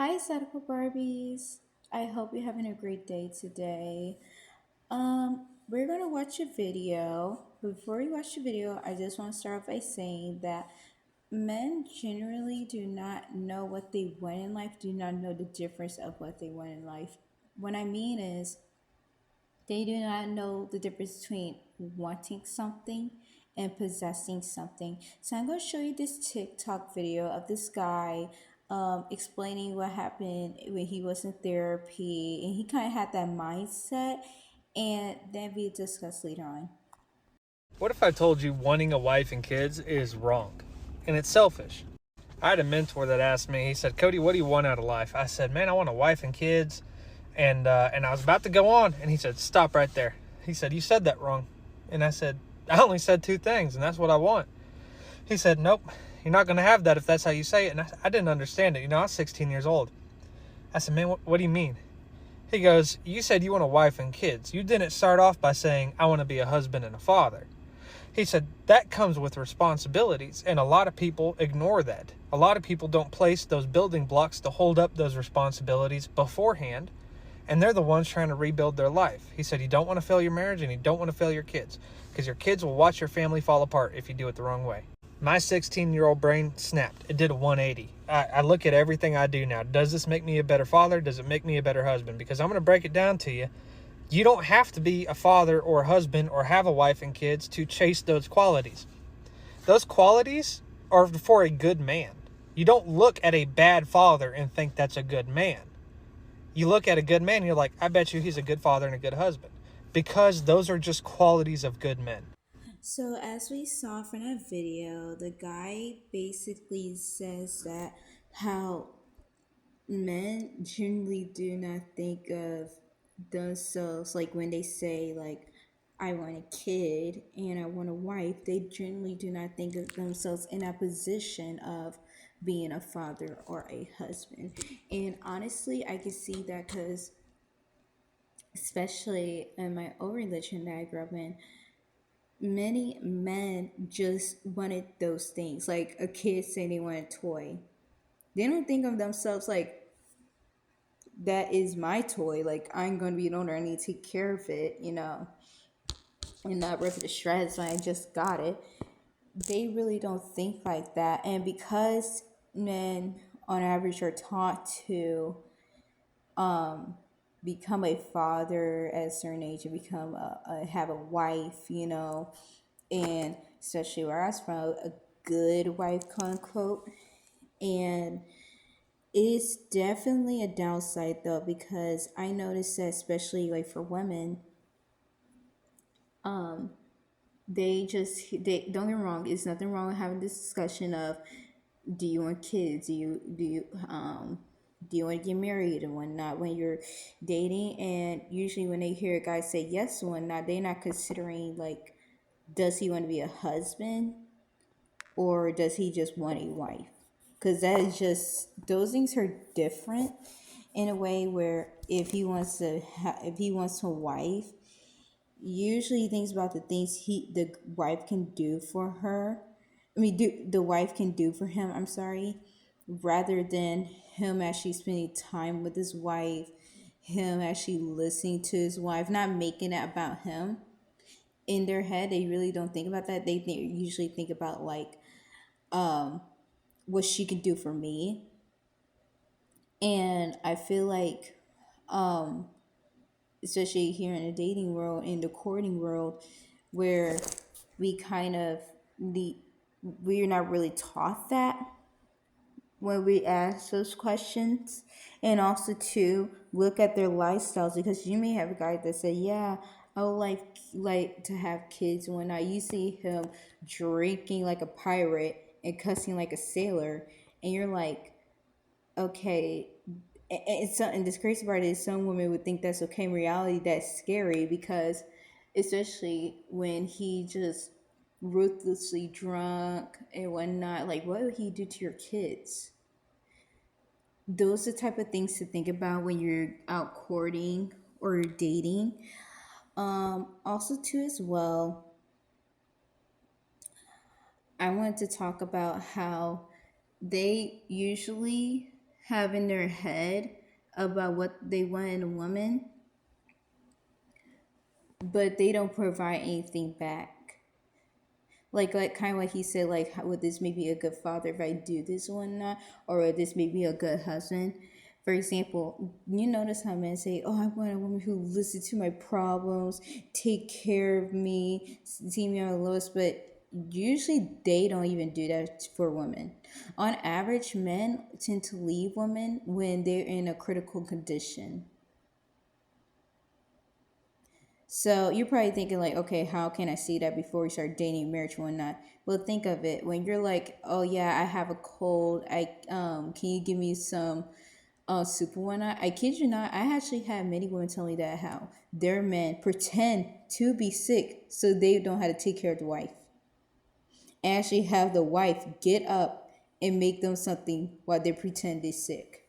Hi, Sadical Barbies. I hope you're having a great day today. We're gonna watch a video. Before we watch the video, I just want to start off by saying that men generally do not know what they want in life, do not know the difference of what they want in life. What I mean is, they do not know the difference between wanting something and possessing something. So I'm going to show you this TikTok video of this guy explaining what happened when he was in therapy, and he kind of had that mindset, and then we discuss later on. What if I told you wanting a wife and kids is wrong and it's selfish? I had a mentor that asked me, he said, Cody, what do you want out of life? I said, man, I want a wife and kids. And I was about to go on, and he said, stop right there. He said, you said that wrong. And I said, I only said two things, and that's what I want. He said, nope, you're not going to have that if that's how you say it. And I didn't understand it. I was 16 years old. I said, man, what do you mean? He goes, you said you want a wife and kids. You didn't start off by saying, I want to be a husband and a father. He said that comes with responsibilities, and a lot of people ignore that. A lot of people don't place those building blocks to hold up those responsibilities beforehand, and they're the ones trying to rebuild their life. He said you don't want to fail your marriage and you don't want to fail your kids, because your kids will watch your family fall apart if you do it the wrong way. My 16-year-old brain snapped. It did a 180. I look at everything I do now. Does this make me a better father? Does it make me a better husband? Because I'm going to break it down to you. You don't have to be a father or a husband or have a wife and kids to chase those qualities. Those qualities are for a good man. You don't look at a bad father and think that's a good man. You look at a good man and you're like, I bet you he's a good father and a good husband. Because those are just qualities of good men. So, as we saw from that video, the guy basically says that how men generally do not think of themselves like when they say like I want a kid and I want a wife, they generally do not think of themselves in a position of being a father or a husband. And honestly, I can see that because especially in my own religion that I grew up in, many men just wanted those things. Like a kid saying they want a toy, they don't think of themselves like that is my toy. Like I'm gonna be an owner. I need to take care of it, and not rip it to shreds when I just got it. They really don't think like that. And because men on average are taught to become a father at a certain age and become have a wife, and especially where I was from, a good wife, quote unquote. And it's definitely a downside though, because I noticed that especially like for women, they don't get me wrong, it's nothing wrong with having this discussion of do you want kids? Do you want to get married and whatnot when you're dating? And usually when they hear a guy say yes and whatnot, they're not considering like does he want to be a husband or does he just want a wife? Because that is just those things are different in a way where if he wants a wife, usually he thinks about the things the wife can do for her. I mean, the wife can do for him. I'm sorry, rather than him actually spending time with his wife, him actually listening to his wife, not making it about him. In their head, they really don't think about that. Usually think about like what she can do for me. And I feel like, especially here in the dating world, in the courting world, where we kind of need, we're not really taught that when we ask those questions. And also to look at their lifestyles, because you may have a guy that say, yeah, I would like to have kids. When I you see him drinking like a pirate and cussing like a sailor, and you're like, okay. And this crazy part is some women would think that's okay. In reality, that's scary because, especially when he just ruthlessly drunk and whatnot, like what would he do to your kids? Those are the type of things to think about when you're out courting or dating. Also, too, as well, I wanted to talk about how they usually have in their head about what they want in a woman, but they don't provide anything back. Like kind of like he said, like, would this make me a good father if I do this one or not, or would this make me a good husband? For example, you notice how men say, "Oh, I want a woman who listens to my problems, take care of me, see me on the lowest," but usually they don't even do that for women. On average, men tend to leave women when they're in a critical condition. So you're probably thinking like, okay, how can I see that before we start dating, marriage, and whatnot? Well, think of it when you're like, oh yeah, I have a cold. Can you give me some soup and whatnot? I kid you not, I actually had many women tell me that how their men pretend to be sick so they don't have to take care of the wife, and actually have the wife get up and make them something while they pretend they're sick.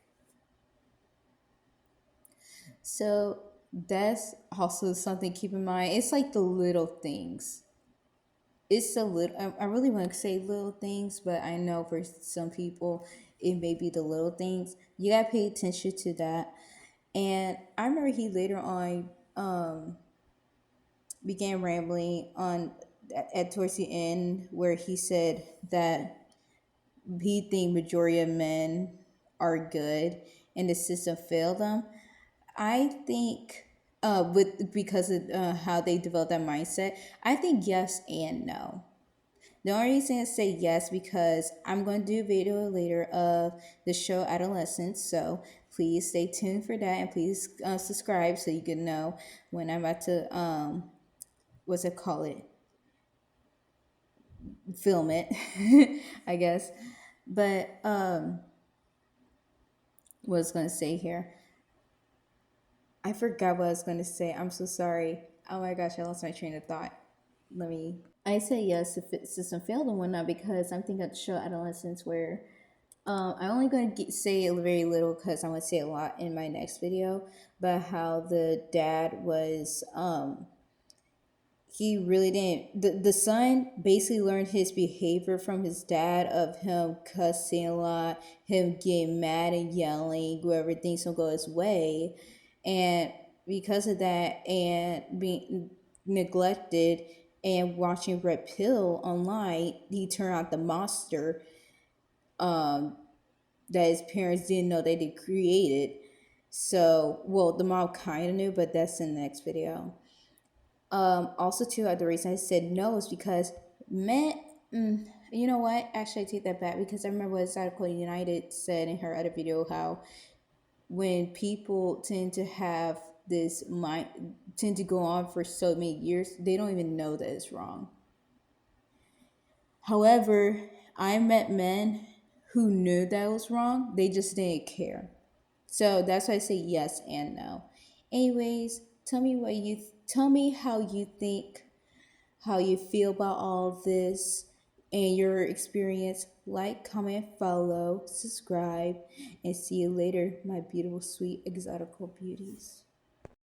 So that's also something to keep in mind. It's like the little things. It's a little, I really want to say little things, but I know for some people it may be the little things. You gotta pay attention to that. And I remember he later on began rambling on at towards the end where he said that he think majority of men are good and the system failed them. I think with because of how they develop that mindset, I think yes and no. The only reason I say yes because I'm going to do a video later of the show Adolescence, so please stay tuned for that and please subscribe so you can know when I'm about to what's it call it, film it, I guess. But what I was going to say here, I forgot what I was going to say. I'm so sorry. Oh my gosh, I lost my train of thought. Let me. I say yes if the system failed and whatnot because I'm thinking of the show Adolescence where I'm only going to say a very little because I'm going to say a lot in my next video. But how the dad was, he really didn't. The son basically learned his behavior from his dad of him cussing a lot, him getting mad and yelling wherever things don't go his way, and because of that, and being neglected and watching Red Pill online, he turned out the monster that his parents didn't know they created. So, well, the mom kind of knew, but that's in the next video. Also, too, the reason I said no is because men. You know what? Actually, I take that back because I remember what Zydeco United said in her other video how when people tend to have this mind, tend to go on for so many years, they don't even know that it's wrong. However, I met men who knew that was wrong, they just didn't care. So that's why I say yes and no. Anyways, tell me how you think, how you feel about all this and your experience. Like, comment, follow, subscribe, and see you later, my beautiful, sweet, exotical beauties.